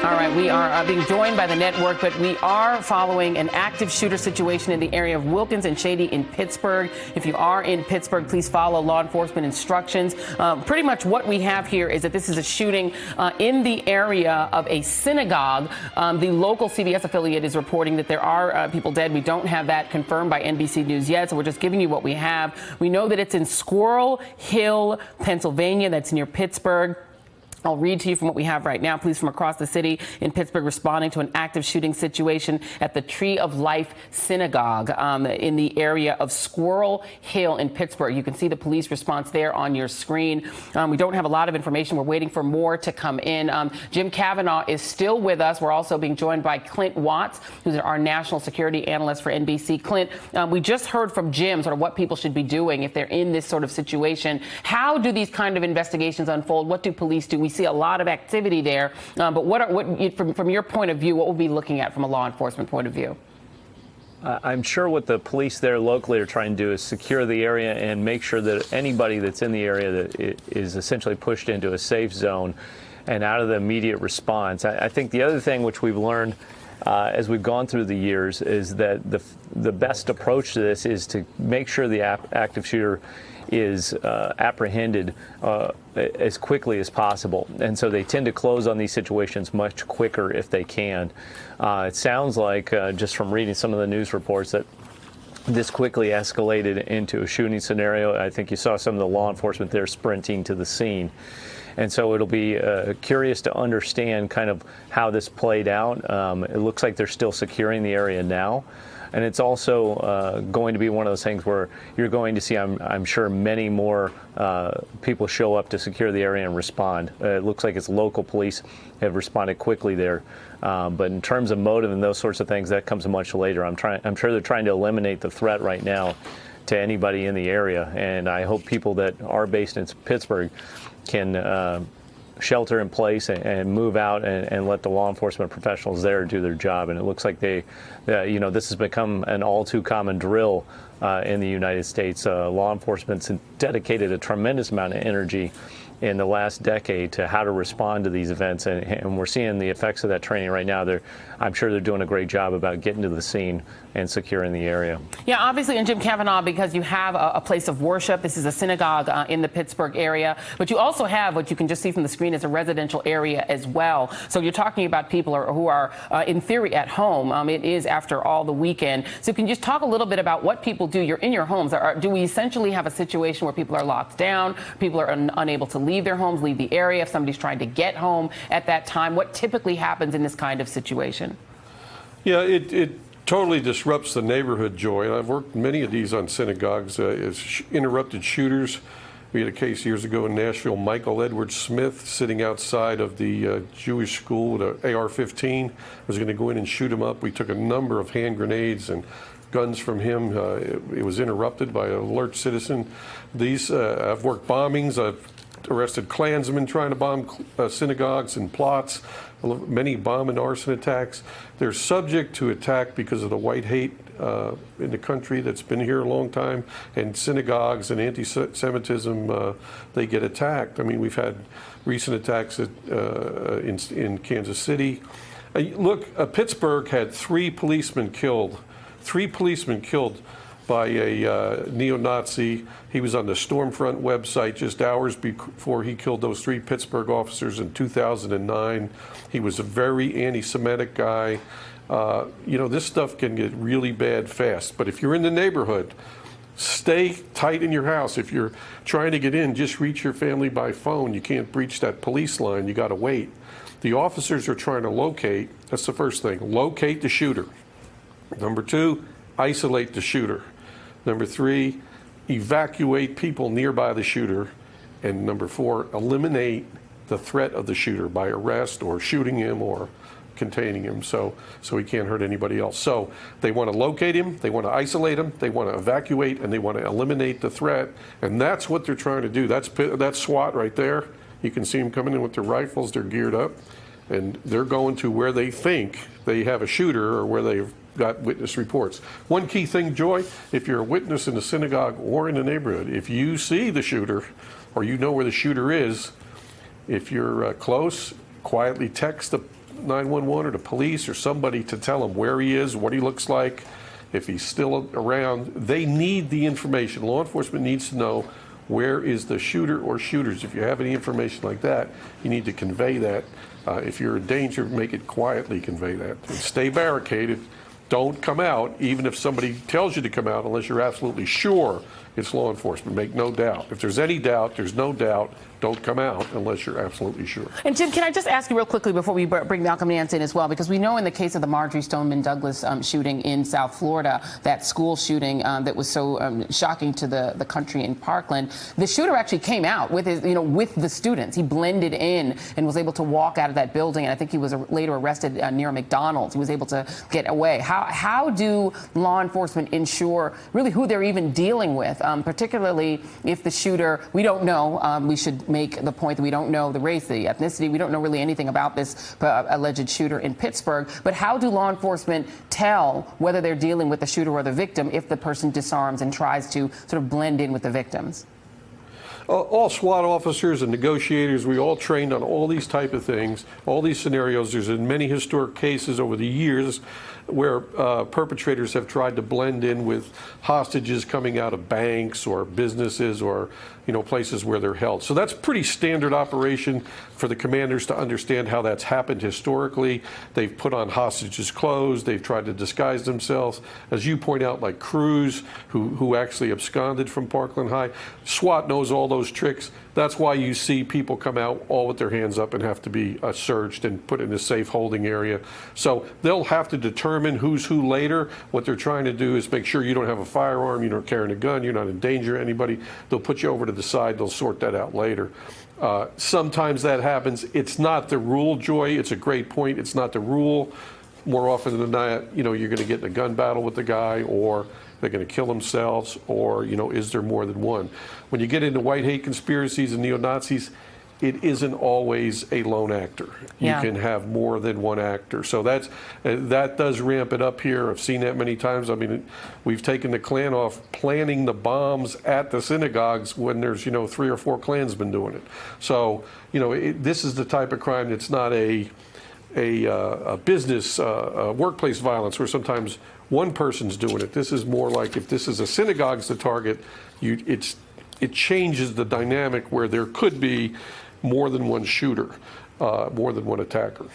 All right, we are being joined by the network, but we are following an active shooter situation in the area of Wilkins and Shady in Pittsburgh. If you are in Pittsburgh, please follow law enforcement instructions. Pretty much what we have here is that this is a shooting in the area of a synagogue. The local CBS affiliate is reporting that there are people dead. We don't have that confirmed by NBC News yet, so we're just giving you what we have. We know that it's in Squirrel Hill, Pennsylvania. That's near Pittsburgh. I'll read to you from what we have right now. Police from across the city in Pittsburgh responding to an active shooting situation at the Tree of Life Synagogue in the area of Squirrel Hill in Pittsburgh. You can see the police response there on your screen. We don't have a lot of information. We're waiting for more to come in. Jim Kavanaugh is still with us. We're also being joined by Clint Watts, who's our national security analyst for NBC. Clint, we just heard from Jim sort of what people should be doing if they're in this sort of situation. How do these kind of investigations unfold? What do police do? We see a lot of activity there, but from your point of view, what we'll be looking at from a law enforcement point of view? I'm sure what the police there locally are trying to do is secure the area and make sure that anybody that's in the area that is essentially pushed into a safe zone and out of the immediate response. I think the other thing which we've learned as we've gone through the years is that the best approach to this is to make sure the active shooter is apprehended as quickly as possible. And so they tend to close on these situations much quicker if they can. It sounds like, just from reading some of the news reports, that this quickly escalated into a shooting scenario. I think you saw some of the law enforcement there sprinting to the scene. And so it'll be curious to understand kind of how this played out. It looks like they're still securing the area now. And it's also going to be one of those things where you're going to see, I'm sure, many more people show up to secure the area and respond. It looks like it's local police have responded quickly there. But in terms of motive and those sorts of things, that comes much later. I'm sure they're trying to eliminate the threat right now to anybody in the area. And I hope people that are based in Pittsburgh can shelter in place and move out and let the law enforcement professionals there do their job. And it looks like this has become an all too common drill in the United States. Law enforcement's dedicated a tremendous amount of energy in the last decade to how to respond to these events, and we're seeing the effects of that training right now. I'm sure they're doing a great job about getting to the scene and securing the area. Yeah, obviously, and Jim Kavanaugh, because you have a place of worship. This is a synagogue in the Pittsburgh area, but you also have what you can just see from the screen is a residential area as well. So you're talking about people who are in theory at home. It is after all the weekend. So can you just talk a little bit about what people do? You're in your homes. Do we essentially have a situation where people are locked down, people are unable to leave their homes, leave the area? If somebody's trying to get home at that time, what typically happens in this kind of situation? Yeah, it totally disrupts the neighborhood, Joy. And I've worked many of these on synagogues as interrupted shooters. We had a case years ago in Nashville, Michael Edward Smith sitting outside of the Jewish school with an AR-15, was going to go in and shoot him up. We took a number of hand grenades and guns from him. It was interrupted by an alert citizen. I've worked bombings. I've arrested Klansmen trying to bomb synagogues and plots, many bomb and arson attacks. They're subject to attack because of the white hate in the country that's been here a long time, and synagogues and anti-Semitism, they get attacked. I mean, we've had recent attacks in Kansas City. Look, Pittsburgh had 3 policemen killed. 3 policemen killed by a neo-Nazi. He was on the Stormfront website just hours before he killed those 3 Pittsburgh officers in 2009. He was a very anti-Semitic guy. This stuff can get really bad fast. But if you're in the neighborhood, stay tight in your house. If you're trying to get in, just reach your family by phone. You can't breach that police line. You got to wait. The officers are trying to locate. That's the first thing. Locate the shooter. Number 2, isolate the shooter. Number 3, evacuate people nearby the shooter. And number 4, eliminate the threat of the shooter by arrest or shooting him or containing him so he can't hurt anybody else. So they want to locate him, they want to isolate him, they want to evacuate, and they want to eliminate the threat. And that's what they're trying to do. That's SWAT right there. You can see them coming in with their rifles. They're geared up, and they're going to where they think they have a shooter or where they've got witness reports. One key thing, Joy, if you're a witness in the synagogue or in the neighborhood, if you see the shooter or you know where the shooter is, if you're close, quietly text 911 or the police or somebody to tell them where he is, what he looks like, if he's still around. They need the information. Law enforcement needs to know where is the shooter or shooters. If you have any information like that, you need to convey that. If you're in danger, make it quietly convey that. And stay barricaded. Don't come out, even if somebody tells you to come out, unless you're absolutely sure it's law enforcement. Make no doubt. If there's any doubt, there's no doubt. Don't come out unless you're absolutely sure. And Jim, can I just ask you real quickly before we bring Malcolm Nance in as well, because we know in the case of the Marjorie Stoneman Douglas shooting in South Florida, that school shooting that was so shocking to the country in Parkland, the shooter actually came out with his, with the students. He blended in and was able to walk out of that building, and I think he was later arrested near a McDonald's. He was able to get away. How do law enforcement ensure really who they're even dealing with, particularly if the shooter, we don't know, we should make the point that we don't know the race, the ethnicity, we don't know really anything about this alleged shooter in Pittsburgh, but how do law enforcement tell whether they're dealing with the shooter or the victim if the person disarms and tries to sort of blend in with the victims? All SWAT officers and negotiators, we all trained on all these type of things, all these scenarios. There's been many historic cases over the years where perpetrators have tried to blend in with hostages coming out of banks or businesses or places where they're held. So that's pretty standard operation for the commanders to understand how that's happened historically. They've put on hostages' clothes. They've tried to disguise themselves. As you point out, like Cruz, who actually absconded from Parkland High. SWAT knows all those tricks. That's why you see people come out all with their hands up and have to be searched and put in a safe holding area. So they'll have to determine who's who later. What they're trying to do is make sure you don't have a firearm, you're not carrying a gun, you're not in danger to anybody. They'll put you over to the side. They'll sort that out later. Sometimes that happens. It's not the rule, Joy. It's a great point. It's not the rule. More often than not, you're going to get in a gun battle with the guy, or they're going to kill themselves, or, is there more than one? When you get into white hate conspiracies and neo-Nazis, it isn't always a lone actor. Yeah. You can have more than one actor. So that does ramp it up here. I've seen that many times. I mean, we've taken the Klan off planning the bombs at the synagogues when there's, 3 or 4 Klansmen doing it. So, this is the type of crime that's not a business, workplace violence where sometimes one person's doing it. This is more like if this is a synagogue's the target, it changes the dynamic where there could be more than one shooter, more than one attacker.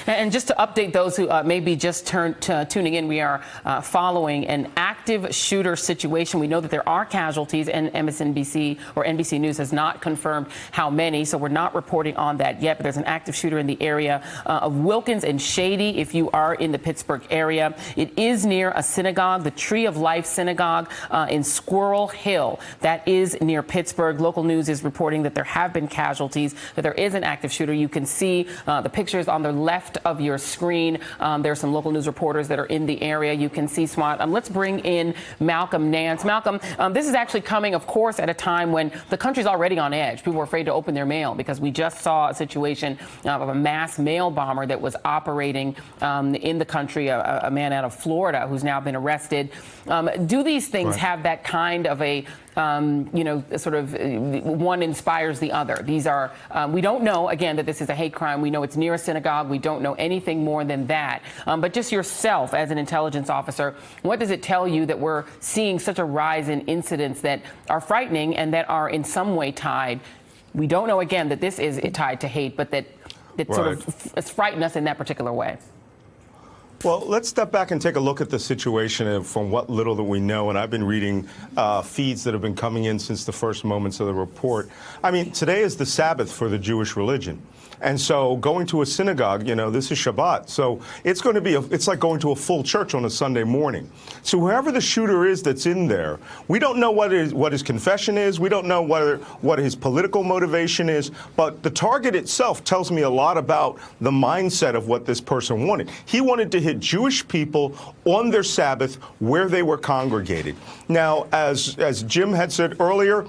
And just to update those who may be just tuning in, we are following an active shooter situation. We know that there are casualties, and MSNBC or NBC News has not confirmed how many, so we're not reporting on that yet. But there's an active shooter in the area of Wilkins and Shady, if you are in the Pittsburgh area. It is near a synagogue, the Tree of Life Synagogue in Squirrel Hill. That is near Pittsburgh. Local news is reporting that there have been casualties, that there is an active shooter. You can see the pictures on the left of your screen. There are some local news reporters that are in the area. You can see SWAT. Let's bring in Malcolm Nance. Malcolm, this is actually coming, of course, at a time when the country's already on edge. People are afraid to open their mail because we just saw a situation of a mass mail bomber that was operating in the country, a man out of Florida who's now been arrested. Do these things have that kind of a sort of one inspires the other? These are, we don't know, again, that this is a hate crime. We know it's near a synagogue. We don't know anything more than that. But just yourself as an intelligence officer, what does it tell you that we're seeing such a rise in incidents that are frightening and that are in some way tied? We don't know, again, that this is tied to hate, but that sort of frightened us in that particular way. Well, let's step back and take a look at the situation from what little that we know. And I've been reading feeds that have been coming in since the first moments of the report. I mean, today is the Sabbath for the Jewish religion. And so going to a synagogue, this is Shabbat. So it's going to be, it's like going to a full church on a Sunday morning. So whoever the shooter is that's in there, we don't know what his confession is. We don't know what his political motivation is. But the target itself tells me a lot about the mindset of what this person wanted. He wanted to hit Jewish people on their Sabbath where they were congregated. Now, as Jim had said earlier,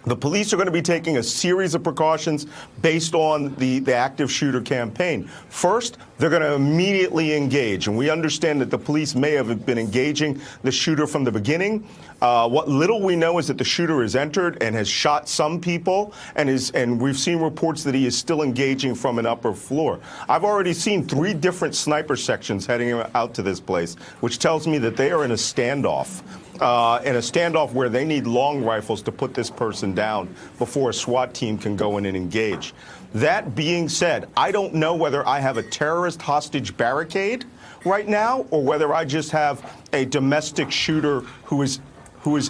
The police are going to be taking a series of precautions based on the active shooter campaign. First, they're going to immediately engage, and we understand that the police may have been engaging the shooter from the beginning. What little we know is that the shooter has entered and has shot some people, and we've seen reports that he is still engaging from an upper floor. I've already seen 3 different sniper sections heading out to this place, which tells me that they are in a standoff. Where they need long rifles to put this person down before a SWAT team can go in and engage. That being said, I don't know whether I have a terrorist hostage barricade right now or whether I just have a domestic shooter who is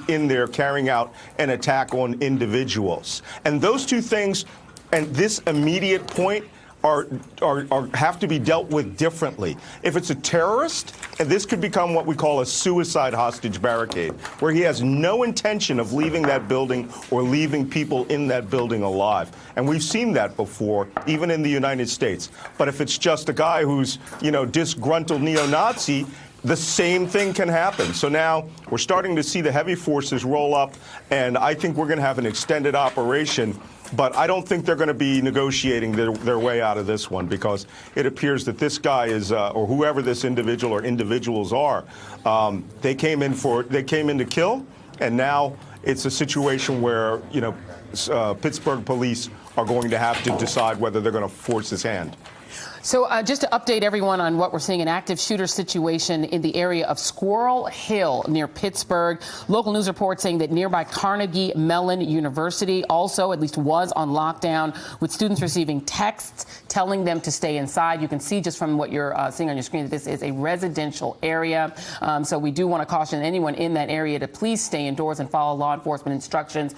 in there carrying out an attack on individuals. And those two things, and this immediate point, have to be dealt with differently. If it's a terrorist, and this could become what we call a suicide hostage barricade, where he has no intention of leaving that building or leaving people in that building alive. And we've seen that before, even in the United States. But if it's just a guy who's, disgruntled neo-Nazi, the same thing can happen. So now we're starting to see the heavy forces roll up, and I think we're going to have an extended operation. But I don't think they're going to be negotiating their way out of this one, because it appears that this guy is, or whoever this individual or individuals are, they came in to kill, and now it's a situation where Pittsburgh police are going to have to decide whether they're going to force his hand. So just to update everyone on what we're seeing, an active shooter situation in the area of Squirrel Hill near Pittsburgh. Local news reports saying that nearby Carnegie Mellon University also at least was on lockdown, with students receiving texts telling them to stay inside. You can see just from what you're seeing on your screen that this is a residential area. So we do want to caution anyone in that area to please stay indoors and follow law enforcement instructions.